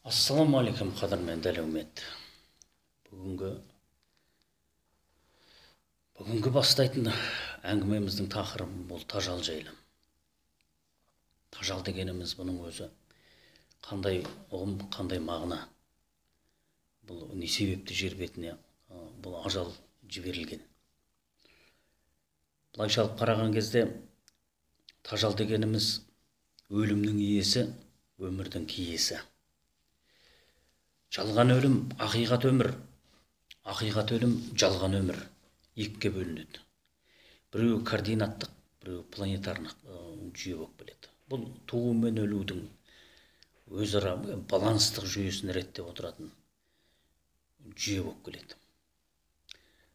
Ассалаумағалейкум қадірменді әлеумет. Бүгінгі бастайтын әңгімеміздің тақырыбы бұл тажал жайлы. Тажал дегеніміз бұның өзі қандай ұғым, қандай мағына. Бұл не себепті жер бетіне бұл ажал жіберілген. Былайша алып қараған кезде тажал дегеніміз өлімнің иесі, өмірдің киесі. Жалған өлім, ақиқат өмір, ақиқат өлім, жалған өмір екіге бөлінеді. Біреуі координаттық, біреуі планетарлық жүйе болып келеді. Бұл туу мен өлудің өзара баланстық жүйесін реттеп отыратын жүйе болып келеді.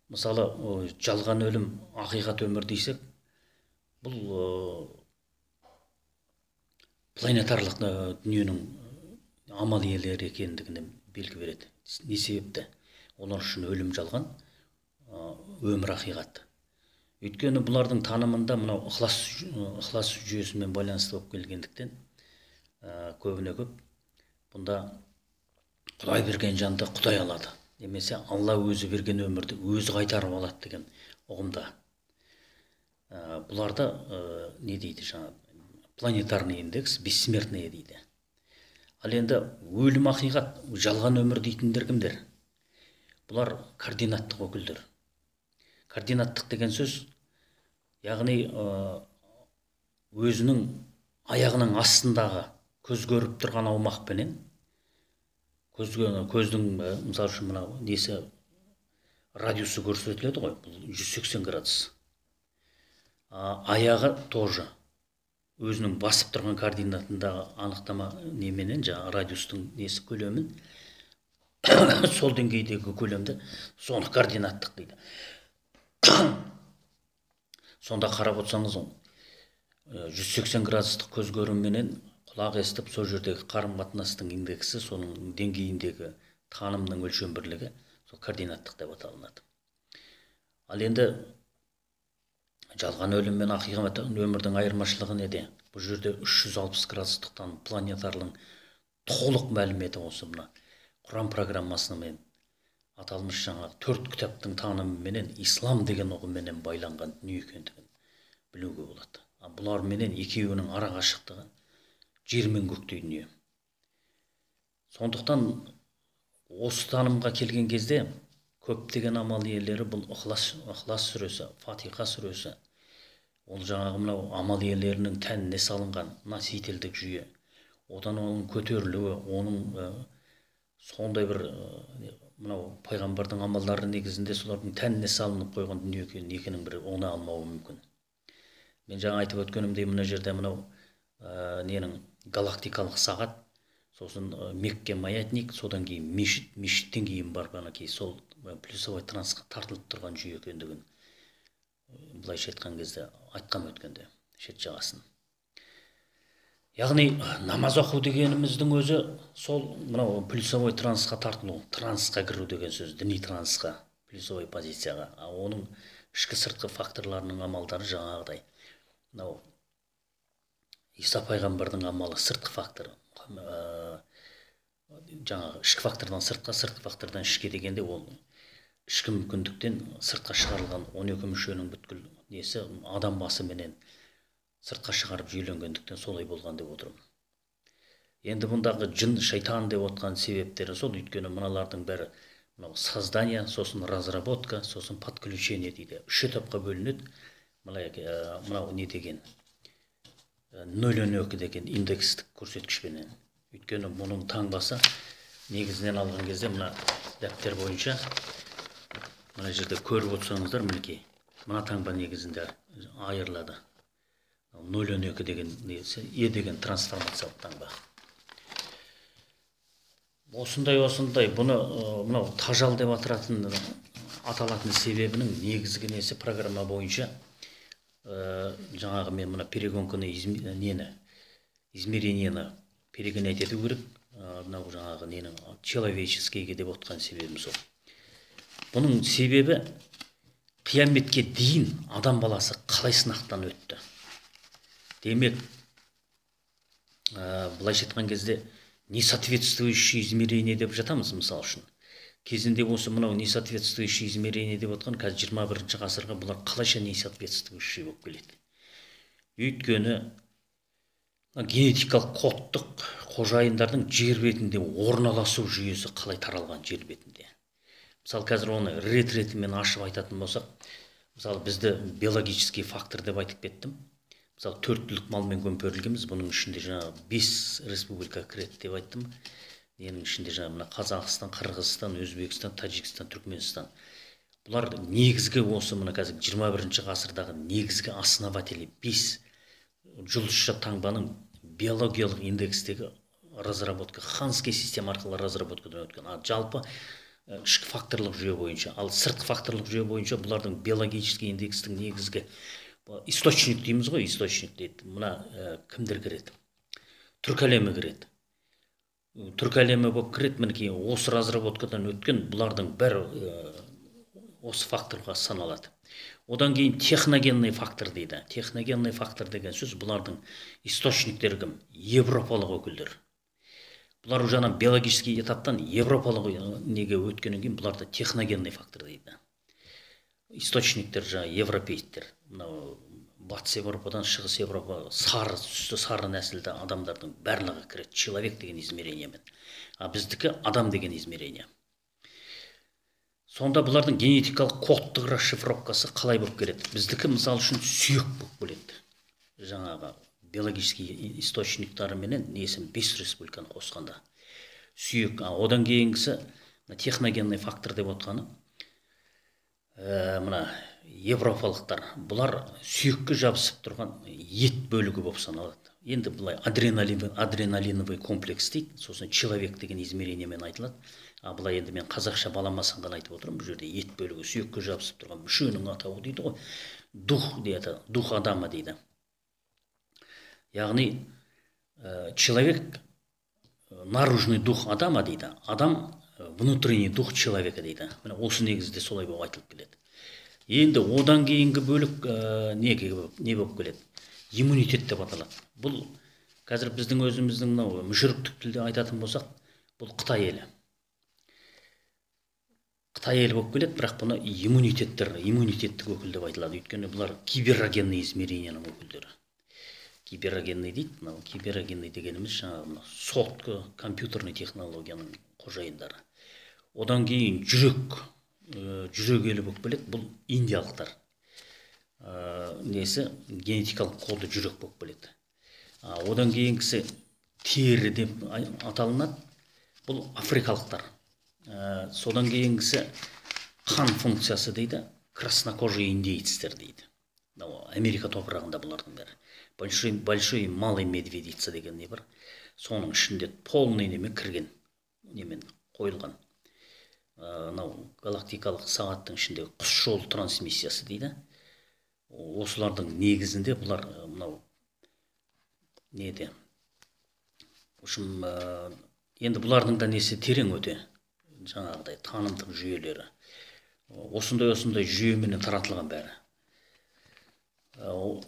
Мысалы, жалған өлім, ақиқат өмір дейсек, бұл планетарлық дүниенің амал иелері екендігіне белгі береді. Не себепті? Олар үшін өлім жалған, өмір ақиқат. Өйткені бұлардың танымында мынау ықылас жүйесімен байланысты болып келгендіктен көбіне көп бұнда Құдай берген жанды Құдай алады. Немесе Алла өзі берген өмірді өзі қайтарып алады деген ұғымда. Бұларда не дейді жаңа? Планетарный индекс, бессмертный дейді. Ал енді өлім ақиқат, жалған өмір дейтіндер кімдер? Бұлар координаттық өкілдер. Координаттық деген сөз, яғни өзінің аяғының астындағы көз көріп тұрған аумақпенен, көздің мысалы үшін мынау несі радиусы көрсетіледі ғой, бұл 180 градус. Аяғы тоже өзінің басып тұрған координатындағы анықтама неменен, жаңа радиустың несі көлемін, сол деңгейдегі көлемді соны координаттық дейді. Сонда қарап отырсаңыз, 180 градустық көз көруменен құлақ естіп, сол жердегі қарым қатынастың индексі, соның деңгейіндегі танымның өлшем бірлігі сол координаттық деп аталынады. Ал енді жалған өлім мен ақиқат өмірдің айырмашылығы неде? Бұл жерде 360 градустықтан планетарлың толық мәліметі осы мына Құран программасымен аталмыш жаңағы 4 кітаптың танымыменен ислам деген ұғымменен байланған дүние екендігін білуге болады. Бұлар менен екеуінің ара қашықтығы жер мен көктей дүние. Сондықтан осы танымға келген кезде көптеген амал иелері бұл ықылас сүресі, Фатиха сүресі, ол жаңағы мынау амал иелерінің тәніне салынған насителдік жүйе, одан оның көтерілуі, оның сондай бір мынау пайғамбардың амалдары негізінде солардың тәніне салынып қойған дүние екенін бірі оны алмауы мүмкін. Мен жаңа айтып өткенімдей мына жерде мынау ненің галактикалық сағат, сосын Мекке маятник, содан кейін мешіттен кейін барғаннан кейін сол плюсовой трансқа тартылып тұрған жүйе екендігін былайша айтқан кезде айтқам өткенде шет жағасын. Яғни намаз оқу дегеніміздің өзі сол мынау плюсовой трансқа тартылу, трансқа кіру деген сөз, діни трансқа, плюсовой позицияға. Оның ішкі сыртқы факторларының амалдары жаңағыдай. Мынау Иса пайғамбардың амалы сыртқы фактор. Жаңағы ішкі фактордан сыртқа, сыртқы фактордан ішке дегенде ол ішкі мүмкіндіктен сыртқа шығарылған 12 мүшенің бүткіл несі адам басы менен сыртқа шығарып жүйеленгендіктен солай болған деп отырмын. Енді бұндағы жын, шайтан деп отқан себептері сол, өйткені мыналардың бәрі мынау создание, сосын разработка, сосын подключение дейді. 3 этапқа бөлінеді. Мынау не деген 0,2 деген индекстік көрсеткішпенен. Өйткені мұның таңбасы негізінен алған кезде мына дәптер бойынша мына жерде көріп отырсаңыздар, мінекей, мына таңба негізінде айырылады. 0,2 деген несі, деген трансформациялық таңба. Осындай бұны мынау тажал деп аталатын себебінің негізгі несі программа бойынша жаңағы мен мына перегонканы измерениені перегонять ету керек. Мынау жаңағы ненің человеческийге деп отқан себебім сол. Бұның себебі қияметке дейін адам баласы қалай сынақтан өтті. Демек, былайша айтқан кезде несоответствующие измерение деп жатамыз, мысалы үшін. Кезінде осы мынау несоответствующие измерение деп отқан қазір 21 ғасырға бұлар қалайша несоответствующие болып келеді. Өйткені генетикалық кодтық қожайындардың жер бетінде орналасу жүйесі қалай таралған жер бетінде. Мысалы қазір оны рет-ретімен ашып айтатын болсақ, мысалы бізді биологический фактор деп айтып кеттім. Мысалы 4 түлік малмен көмкерілгенбіз, бұның ішінде жаңағы 5 республика кіреді деп айттым. Ненің ішінде жаңағы мына Қазақстан, Қырғызстан, Өзбекстан, Тәжікстан, Түркменстан. Бұлар негізгі осы мына қазір 21 ғасырдағы негізгі основатели 5 жұлдызша таңбаның биологиялық индекстегі разработка, Ханский система арқылы разработкадан өткен. Жалпы ішкі факторлық жүйе бойынша, ал сыртқы факторлық жүйе бойынша бұлардың биологический индекстің негізгі источник дейміз ғой, источник дейді. Мына кімдер кіреді? Түркі әлемі кіреді. Түркі әлемі болып кіреді, мінекей осы разработкадан өткен бұлардың бәрі осы факторға саналады. Одан кейін техногенный фактор дейді. Техногенный фактор деген сөз бұлардың источниктері кім? Европалық өкілдер. Бұлар жаңа биологический этаптан европалық неге өткеннен кейін бұларды техногенный фактор дейді. Источниктер жаңа европейттер. Мынау батыс Европадан шығыс Европа сары түсті, сары нәсілді адамдардың барлығы кіреді. Человек деген измерениемен. А біздікі адам деген измерение. Сонда бұлардың генетикалық кодтық расшифровкасы қалай болып келеді? Біздікі мысалы үшін сүйек болып келеді. Жаңағы биологический источниктары менен несін 5 республиканы қосқанда. Сүйек, одан кейінгісі техногенный фактор деп отқаны. Мына европалықтар, бұлар сүйекке жабысып тұрған ет бөлігі болып саналады. Енді бұлай адреналиновый комплекс дейді, сосын человек деген измерениемен айтылады. Бұлай енді мен қазақша баламасынан айтып отырмын, бұл жерде ет бөлігі сүйекке жабысып тұрған мүшенің атауы дейді ғой. Дух дейді, дух адамы дейді. Яғни человек наружный дух адама дейді, адам внутренний дух человека дейді. Міне осы негізде солай болып айтылып келеді. Енді одан кейінгі бөлік не болып келеді? Иммунитет деп аталады. Бұл қазір біздің өзіміздің мүшіріктік тілде айтатын болсақ, бұл Қытай елі. Қытай елі болып келеді, бірақ бұны иммунитеттік өкіл деп айтылады. Өйткені бұлар киберогенный измерениенің өкілдері. Киберогенный дейді, киберогенный дегеніміз жаңағы сотқы компьютерный технологияның қожайындары. Одан кейін жүрек елі болып келеді, бұл индиялықтар. Несі генетикалық коды жүрек болып келеді. Одан кейінгісі тері деп аталынады, бұл африкалықтар. Содан кейінгісі қан функциясы дейді, краснокожие индейцтер дейді. Америка топырағында бұлардың бәрі. Большой малый медведица деген не бар. Соның ішінде полный немен кірген, немен қойылған. Галактикалық сағаттың ішінде құс жол трансмиссиясы дейді. Осылардың негізінде бұлар неде? Енді бұлардың да несі терең өте. Жаңағыдай танымдық жүйелері. Осындай жүйеменен таратылған бәрі.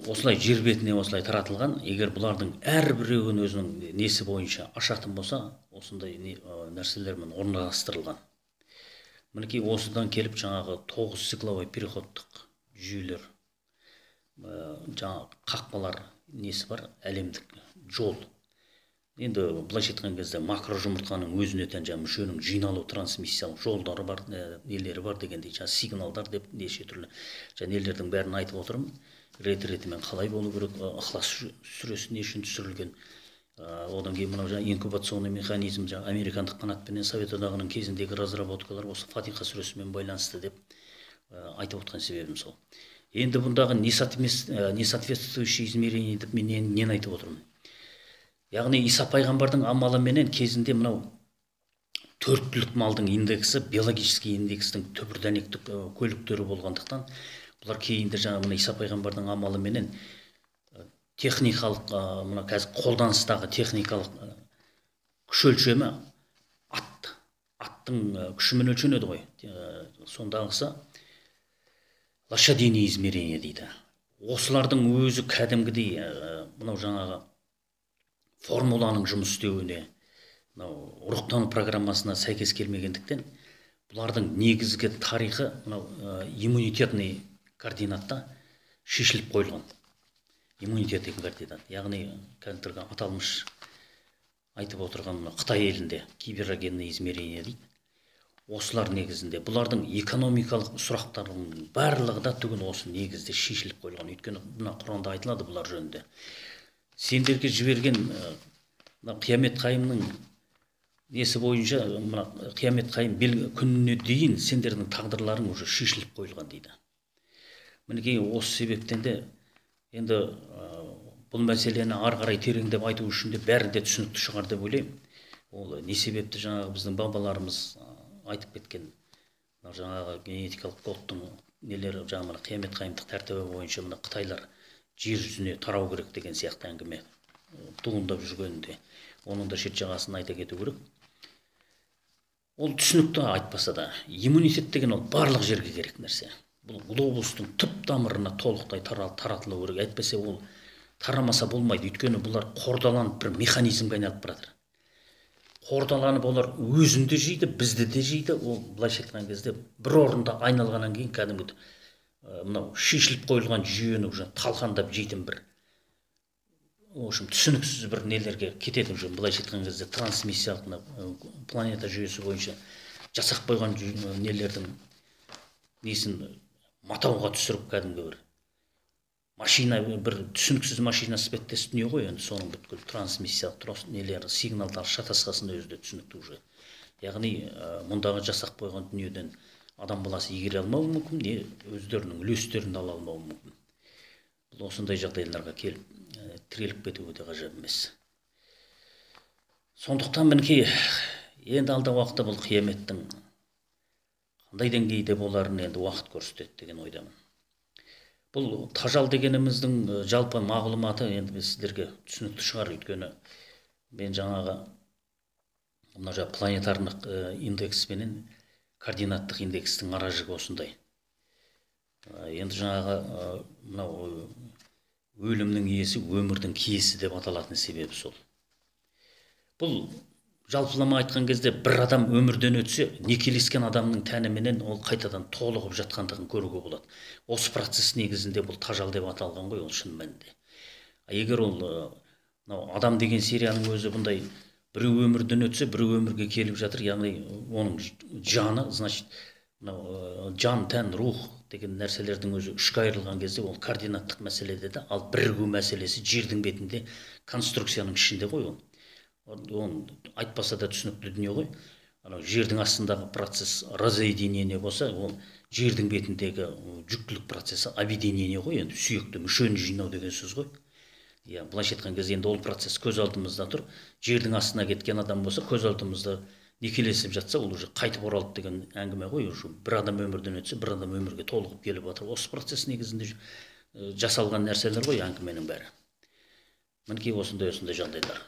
Осылай жер бетіне осылай таратылған, егер бұлардың әрбіреуін өзінің несі бойынша ашатын болса, осындай нәрселермен орналастырылған. Мінекей осыдан келіп жаңағы 9 цикловой переходтық жүйелер, жаңағы қақпалар несі бар, әлемдік жол. Енді былайша айтқан кезде макро жұмыртқаның өзіне тән мүшенің жиналу трансмиссиялық жолдары бар, нелері бар дегендей, сигналдар деп неше түрлі нелердің бәрін айтып отырмын. Рет-ретімен қалай болу керек, Ықылас сүресі не үшін түсірілген. Одан кейін мынау инкубационный механизм, американдық қанатпенен Совет одағының кезіндегі разработкалар осы Фатиха сүресімен байланысты деп айтып отқан себебім сол. Енді бұндағы несоответствующий измерение деп мен нені айтып отырмын? Яғни Иса пайғамбардың амалы менен кезінде мынау 4 түлік малдың индексі биологический индекстің түбірдәнектік көліктері болғандықтан бұлар кейінде жаңа Иса пайғамбардың амалы менен техникалық, мына қазір қолданыстағы техникалық күш өлшемі аттың күшімен өлшенеді ғой. Сондағысы лошадиный измерение дейді. Осылардың өзі кәдімгідей мынау жаңағы формуланың жұмыс істеуіне, мынау ұрықтану программасына сәйкес келмегендіктен бұлардың негізгі тарихы мынау иммунитетный координатта шешіліп қойылған. Иммунитетный координат, яғни қазіргі аталмыш айтып отырған Қытай елінде киберогенный измерение дейді. Осылар негізінде бұлардың экономикалық сұрақтарының барлығы да түгін осы негізде шешіліп қойылған. Өйткені мына Құранда айтылады бұлар жөнінде. Сендерге жіберген қиямет қайымның несі бойынша, мына қиямет қайым күніне дейін сендердің тағдырларың уже шешіліп қойылған дейді. Мінекей осы себептен де енді бұл мәселені ары қарай тереңдеп айту үшін де бәрі де түсінікті шығар деп ойлаймын. Ол не себепті жаңағы біздің бабаларымыз айтып кеткен жаңағы генетикалық кодтың нелері жаңағы қиямет қайымдық тәртібі бойынша мына Қытайлар жер жүзіне тарау керек деген сияқты әңгіме туындап жүргенде оның да шет жағасын айта кету керек. Ол түсінікті айтпаса да иммунитет деген ол барлық жерге керек нәрсе. Бұл глобустың түп тамырына толықтай таратылу керек. Әйтпесе ол тарамаса болмайды. Өйткені бұлар қордаланып бір механизмге айналып барады. Қордаланып олар өзінде жейді, бізді де жейді. Ол былайша айтқан кезде бір орында айналғаннан кейін кәдімгі мынау шешіліп қойылған жүйені уже талқандап жейтін бір түсініксіз бір нелерге кетеді. Уже былайша айтқан кезде трансмиссиялық планета жүйесі бойынша жасап қойған нелердің несін матауға түсіріп кәдімгі бір машина, бір түсініксіз машина іспеттес дүние ғой, енді соның бүткіл трансмиссиялық нелері, сигналдар шатасқасында өзі де түсінікті уже. Яғни мұндағы жасақ қойған дүниеден адам баласы игере алмауы мүмкін, не өздерінің үлестерін ала алмауы мүмкін. Бұл осындай жағдайларға келіп тіреліп кетуі де ғажап емес. Сондықтан мінекей енді алда уақытта бұл қияметтің қандай деңгейде боларын енді уақыт көрсетеді деген ойдамын. Бұл тажал дегеніміздің жалпы мағлұматы енді сіздерге түсінікті шығар. Өйткені мен жаңағы мына планетарлық индекс пенен координаттық индекстің аражығы осындай. Енді жаңағы мынау өлімнің иесі өмірдің киесі деп аталатын себебі сол. Бұл жалпылама айтқан кезде бір адам өмірден өтсе, некелескен адамның тәніменен ол қайтадан толығып жатқандығын көруге болады. Осы процесс негізінде бұл тажал деп аталған ғой, ол шын мәнінде. Егер ол адам деген серияның өзі бұндай біреу өмірден өтсе, біреу өмірге келіп жатыр, яғни оның жаны, значит, жан, тән, рух деген нәрселердің өзі үшке айырылған кезде ол координаттық мәселеде де, ал бірігу мәселесі жердің бетінде конструкцияның ішінде ғой ол. Оны айтпаса да түсінікті дүние ғой. Жердің астындағы процесс разоединение болса, ол жердің бетіндегі жүктілік процесі объединение ғой, енді сүйекті мүшені жинау деген сөз ғой. Былайша айтқан кезде енді ол процесс көз алдымызда тұр. Жердің астына кеткен адам болса, көз алдымызда некелесіп жатса, ол уже қайтып оралды деген әңгіме ғой. Бір адам өмірден өтсе, бір адам өмірге толығып келіп жатыр. Осы процесс негізінде жасалған нәрселер ғой әңгіменің бәрі. Мінекей осындай жағдайлар.